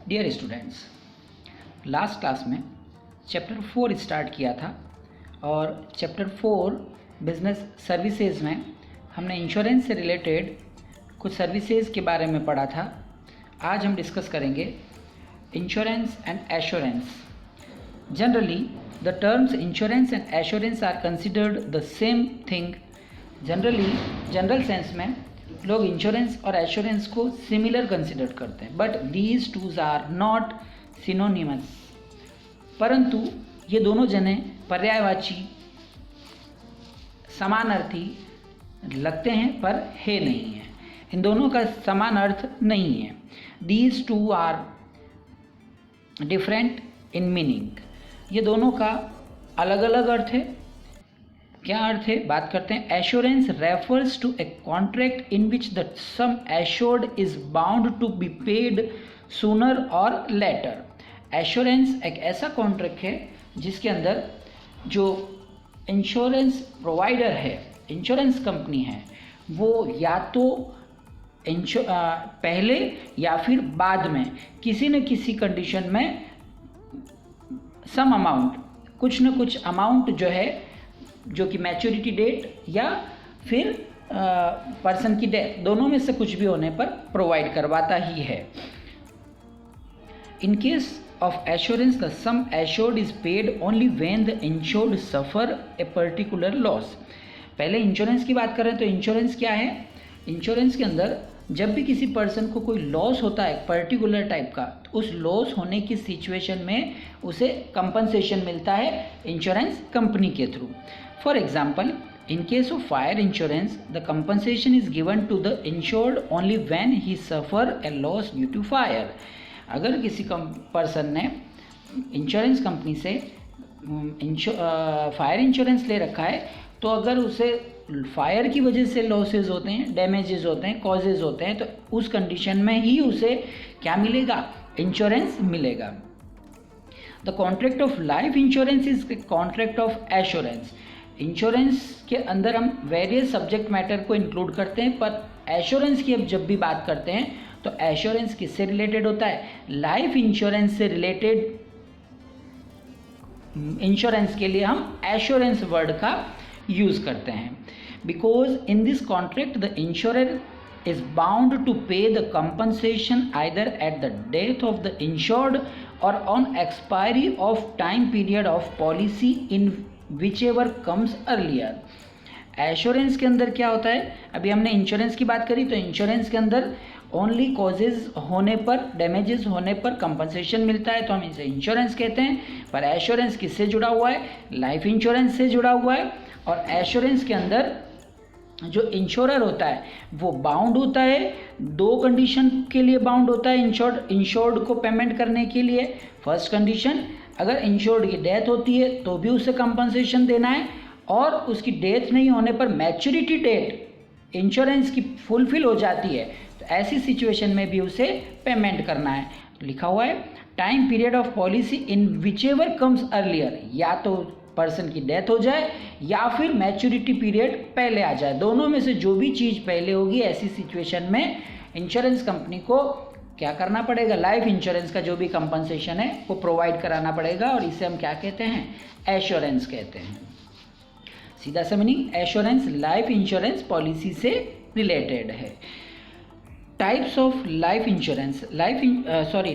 Dear students, last class में chapter 4 start किया था और चैप्टर 4 बिजनेस सर्विसेज में हमने इंश्योरेंस से रिलेटेड कुछ सर्विसेज के बारे में पढ़ा था। आज हम डिस्कस करेंगे insurance and assurance. Generally the terms insurance and assurance are considered the same thing. General sense में लोग इंश्योरेंस और एश्योरेंस को सिमिलर कंसिडर करते हैं, but these twos are not synonymous. परंतु ये दोनों जने पर्यायवाची समानार्थी लगते हैं पर है नहीं है। इन दोनों का समान अर्थ नहीं है। These two are different in meaning. ये दोनों का अलग अलग अर्थ है। क्या अर्थ है, बात करते हैं। Assurance refers to a contract in which the sum assured is bound to be paid sooner or later. Assurance एक ऐसा कॉन्ट्रैक्ट है जिसके अंदर जो इंश्योरेंस प्रोवाइडर है, इंश्योरेंस कंपनी है, वो या तो पहले या फिर बाद में किसी न किसी कंडीशन में सम अमाउंट, कुछ न कुछ अमाउंट जो है, जो कि मैच्योरिटी डेट या फिर पर्सन की डेथ, दोनों में से कुछ भी होने पर प्रोवाइड करवाता ही है। इन case of assurance the sum assured is paid only when the insured suffer a particular loss. पहले इंश्योरेंस की बात करें तो इंश्योरेंस क्या है? इंश्योरेंस के अंदर जब भी किसी पर्सन को कोई लॉस होता है पर्टिकुलर टाइप का, तो उस लॉस होने की सिचुएशन में उसे कंपनसेशन मिलता है इंश्योरेंस कंपनी के through. For example, in case of fire insurance, the compensation is given to the insured only when he suffer a loss due to fire. अगर किसी पर्सन ने इंश्योरेंस कंपनी से fire insurance ले रखा है, तो अगर उसे फायर की वजह से लॉसेज होते हैं, डैमेजेस होते हैं, कॉजेज होते हैं, तो उस कंडीशन में ही उसे क्या मिलेगा? इंश्योरेंस मिलेगा। The contract of life insurance is contract of assurance. Insurance के अंदर हम वेरियस सब्जेक्ट मैटर को इंक्लूड करते हैं, पर एश्योरेंस की अब जब भी बात करते हैं तो एश्योरेंस किससे रिलेटेड होता है? लाइफ इंश्योरेंस से रिलेटेड इंश्योरेंस के लिए हम एश्योरेंस वर्ड का यूज करते हैं। Because in this contract the insurer is bound to pay the compensation either at the death of the insured or on expiry of time period of policy in whichever comes earlier. Assurance के अंदर क्या होता है? अभी हमने insurance की बात करी, तो इंश्योरेंस के अंदर ओनली कॉजेज होने पर, डैमेजेस होने पर कंपनसेशन मिलता है, तो हम इसे इंश्योरेंस कहते हैं। पर एश्योरेंस किससे जुड़ा हुआ है? लाइफ इंश्योरेंस से जुड़ा हुआ है। और एश्योरेंस के अंदर जो इंश्योरर होता है वो बाउंड होता है, दो कंडीशन के लिए बाउंड होता है इंश्योर्ड को पेमेंट करने के लिए। फर्स्ट कंडीशन, अगर इंश्योर्ड की डेथ होती है तो भी उसे कंपनसेशन देना है, और उसकी डेथ नहीं होने पर मैच्योरिटी डेट इंश्योरेंस की फुलफिल हो जाती है, तो ऐसी सिचुएशन में भी उसे पेमेंट करना है। लिखा हुआ है time period of policy in whichever comes earlier, या तो पर्सन की डेथ हो जाए या फिर मैच्योरिटी पीरियड पहले आ जाए, दोनों में से जो भी चीज़ पहले होगी, ऐसी सिचुएशन में इंश्योरेंस कंपनी को क्या करना पड़ेगा? लाइफ इंश्योरेंस का जो भी कंपनसेशन है वो प्रोवाइड कराना पड़ेगा, और इसे हम क्या कहते हैं? एश्योरेंस कहते हैं। सीधा सा meaning, assurance life insurance policy से रिलेटेड है। Types of life insurance,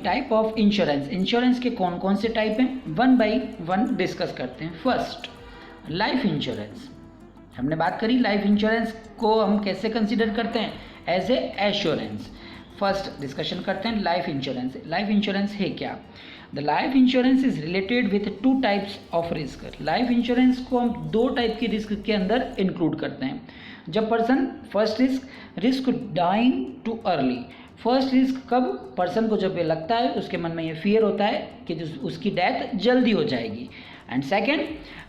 type of insurance. Insurance के कौन कौन से टाइप हैं, वन बाय वन डिस्कस करते हैं। First, life insurance. हमने बात करी लाइफ इंश्योरेंस को हम कैसे कंसीडर करते हैं? As a assurance. First discussion करते हैं लाइफ इंश्योरेंस। लाइफ इंश्योरेंस है क्या? The life insurance is related with two types of risk. Life insurance को हम दो टाइप की रिस्क के अंदर इंक्लूड करते हैं। जब person, first risk dying too early. First risk कब? पर्सन को जब ये लगता है, उसके मन में ये फियर होता है कि उसकी डेथ जल्दी हो जाएगी। And second,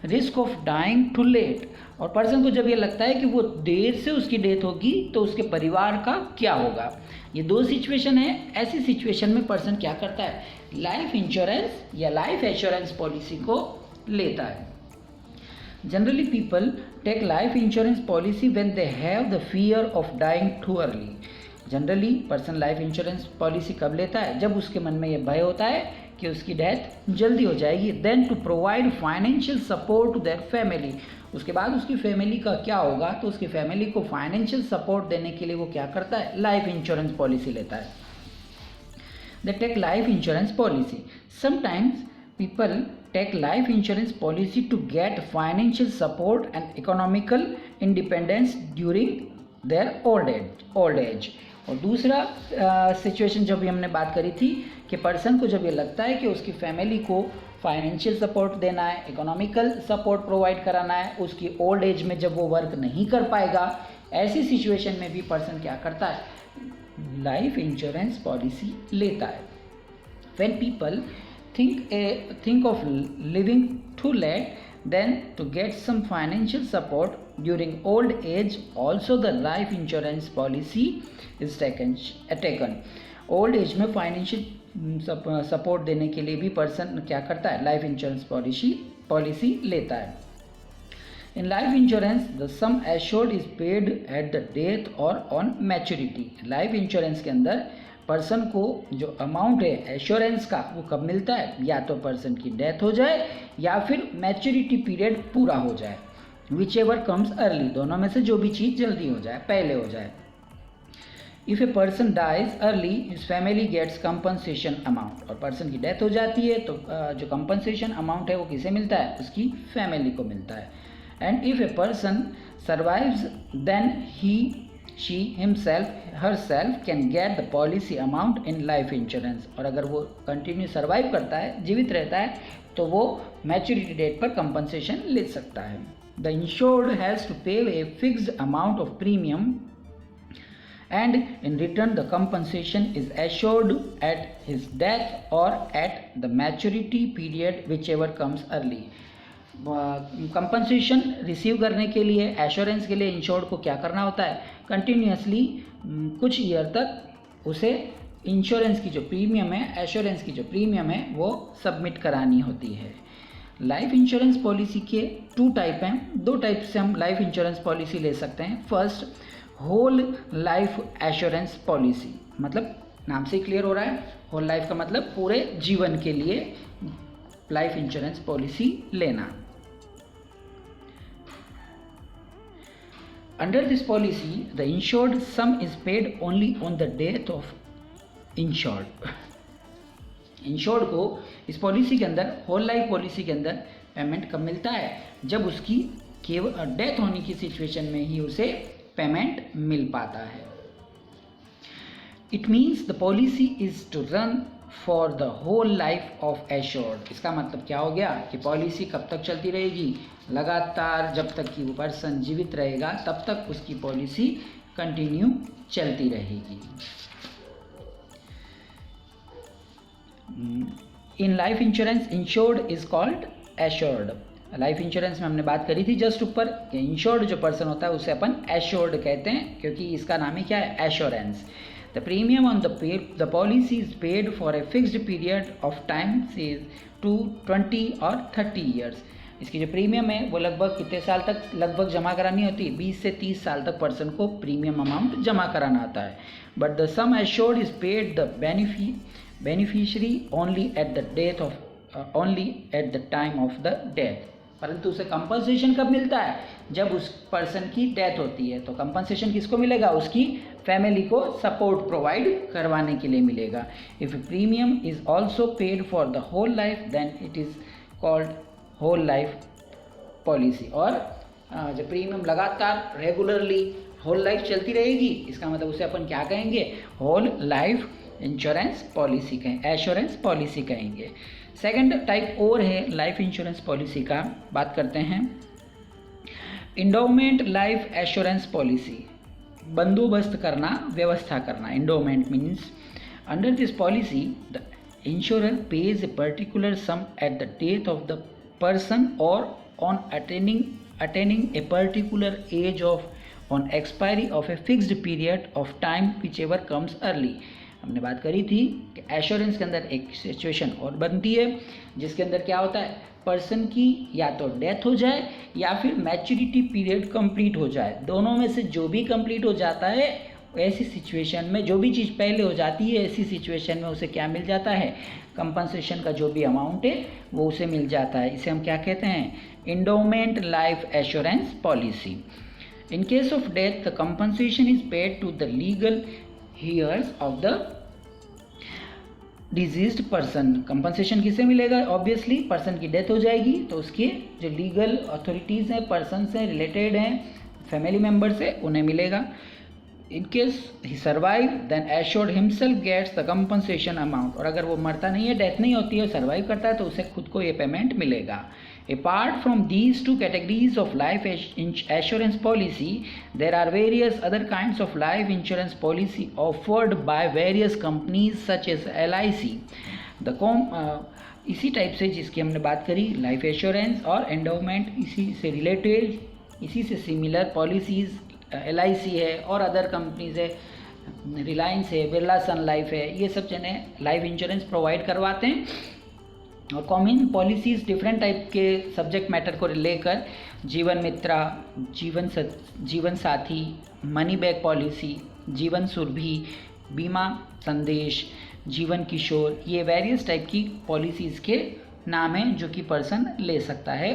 risk of dying too late. और पर्सन को जब ये लगता है कि वो देर से उसकी डेथ होगी तो उसके परिवार का क्या होगा। ये दो सिचुएशन है। ऐसी सिचुएशन में पर्सन क्या करता है? लाइफ इंश्योरेंस या लाइफ एश्योरेंस पॉलिसी को लेता है। Generally people take life insurance policy when they have the fear of dying too early. Generally person life insurance policy कब लेता है? जब उसके मन में ये भय होता है कि उसकी डेथ जल्दी हो जाएगी। Then to provide financial support to their family, उसके बाद उसकी फैमिली का क्या होगा? तो उसकी फैमिली को फाइनेंशियल सपोर्ट देने के लिए वो क्या करता है? लाइफ इंश्योरेंस पॉलिसी लेता है। They take life insurance policy. Sometimes people take life insurance policy to get financial support and economical independence during their old age। और दूसरा सिचुएशन जब भी हमने बात करी थी कि पर्सन को जब ये लगता है कि उसकी फैमिली को फाइनेंशियल सपोर्ट देना है, इकोनॉमिकल सपोर्ट प्रोवाइड कराना है, उसकी ओल्ड एज में जब वो वर्क नहीं कर पाएगा, ऐसी सिचुएशन में भी पर्सन क्या करता है? लाइफ इंश्योरेंस पॉलिसी लेता है। When people think of living too late, then to get some financial support during old age, also the life insurance policy is taken। Old age में फाइनेंशियल सपोर्ट देने के लिए भी पर्सन क्या करता है? लाइफ इंश्योरेंस पॉलिसी लेता है। In life insurance the sum assured is paid eight the death और ऑन मैच्योरिटी। लाइफ इंश्योरेंस के अंदर पर्सन को जो अमाउंट है एश्योरेंस का वो कब मिलता है? या तो पर्सन की डेथ हो जाए या फिर मैच्योरिटी पीरियड पूरा हो जाए, विच एवर कम्स अर्ली, दोनों में से जो भी चीज़ जल्दी हो जाए, पहले हो जाए। If a person dies early his family gets compensation amount, और पर्सन की डेथ हो जाती है तो जो कंपनसेशन अमाउंट है वो किसे मिलता है? उसकी फैमिली को मिलता है। And if a person survives then he she herself can get the policy amount in life insurance। और अगर वो कंटिन्यू सर्वाइव करता है, जीवित रहता है, तो वो मैच्योरिटी डेट पर कंपनसेशन ले सकता है। द इंश्योर्ड हैज़ टू पे a fixed amount of premium and in return the compensation is assured at his death or at the maturity period whichever comes early। Compensation receive करने के लिए, assurance के लिए insured को क्या करना होता है? कंटिन्यूसली कुछ ईयर तक उसे इंश्योरेंस की जो प्रीमियम है, एश्योरेंस की जो प्रीमियम है, वो सबमिट करानी होती है। लाइफ इंश्योरेंस पॉलिसी के 2 टाइप हैं। 2 टाइप से हम लाइफ इंश्योरेंस पॉलिसी ले सकते हैं। First, whole life assurance policy, मतलब नाम से ही क्लियर हो रहा है, होल लाइफ का मतलब पूरे जीवन के लिए लाइफ इंश्योरेंस पॉलिसी लेना। Under this policy, the insured sum is paid only on the death of insured। Insured को इस पॉलिसी के अंदर, होल लाइफ पॉलिसी के अंदर पेमेंट कब मिलता है? जब उसकी केवल डेथ होने की सिचुएशन में ही उसे पेमेंट मिल पाता है। It means the policy is to run for the whole life of assured. इसका मतलब क्या हो गया कि पॉलिसी कब तक चलती रहेगी? लगातार, जब तक कि वो पर्सन जीवित रहेगा तब तक उसकी पॉलिसी कंटिन्यू चलती रहेगी। In life insurance insured is called assured. Life insurance में हमने बात करी थी जस्ट ऊपर कि इंश्योर्ड जो पर्सन होता है उसे अपन एश्योर्ड कहते हैं, क्योंकि इसका नाम ही क्या है? Assurance. The premium on the policy is paid for a fixed period of time से 20 और 30 ईयर्स। इसकी जो प्रीमियम है वो लगभग कितने साल तक लगभग जमा करानी होती है? 20 से 30 साल तक पर्सन को प्रीमियम अमाउंट जमा कराना आता है। But the sum assured is paid the beneficiary only at the time of the death. परंतु उसे कंपनसेशन कब मिलता है? जब उस पर्सन की डेथ होती है। तो कंपनसेशन किसको मिलेगा? उसकी फैमिली को सपोर्ट प्रोवाइड करवाने के लिए मिलेगा। If premium is also paid for the whole life then it is called whole life policy. और जब प्रीमियम लगातार रेगुलरली होल लाइफ चलती रहेगी, इसका मतलब उसे अपन क्या कहेंगे? होल लाइफ इंश्योरेंस पॉलिसी कहें, एश्योरेंस पॉलिसी कहेंगे। सेकंड टाइप और है लाइफ इंश्योरेंस पॉलिसी का, बात करते हैं इंडोमेंट लाइफ एश्योरेंस पॉलिसी। बंदोबस्त करना, व्यवस्था करना। Endowment means under this policy the insurer pays a particular sum at the death of the person or on attaining a particular age of on expiry of a fixed period of time whichever comes early। हमने बात करी थी कि assurance के अंदर एक situation और बनती है जिसके अंदर क्या होता है? पर्सन की या तो डेथ हो जाए या फिर मैच्योरिटी पीरियड कंप्लीट हो जाए। दोनों में से जो भी कंप्लीट हो जाता है ऐसी सिचुएशन में जो भी चीज़ पहले हो जाती है, ऐसी सिचुएशन में उसे क्या मिल जाता है, कंपनसेशन का जो भी अमाउंट है वो उसे मिल जाता है। इसे हम क्या कहते हैं, endowment life assurance policy. In case of death the compensation is paid to the legal heirs of the deceased person. Compensation किसे मिलेगा, ऑब्वियसली पर्सन की डेथ हो जाएगी तो उसके जो लीगल अथॉरिटीज़ हैं, पर्सन से रिलेटेड हैं, फैमिली मेम्बर से, उन्हें मिलेगा। In case he survive then assured himself gets the compensation amount. और अगर वो मरता नहीं है, डेथ नहीं होती है, सर्वाइव करता है, तो उसे खुद को ये पेमेंट मिलेगा। Apart from these two categories of life assurance policy, there are various other kinds of life insurance policy offered by various companies such as LIC. इसी टाइप से जिसकी हमने बात करी, लाइफ एश्योरेंस और एंडोमेंट, इसी से रिलेटेड, इसी से सिमिलर पॉलिसीज़ LIC है और अदर कंपनीज है, रिलायंस है, बिरला सन लाइफ है, ये सब जने लाइफ इंश्योरेंस प्रोवाइड करवाते हैं। और कॉमन पॉलिसीज़ डिफरेंट टाइप के सब्जेक्ट मैटर को लेकर, जीवन मित्रा, जीवन साथी, मनी बैक पॉलिसी, जीवन सुरभि, बीमा संदेश, जीवन किशोर, ये वेरियस टाइप की पॉलिसीज़ के नाम हैं जो कि पर्सन ले सकता है।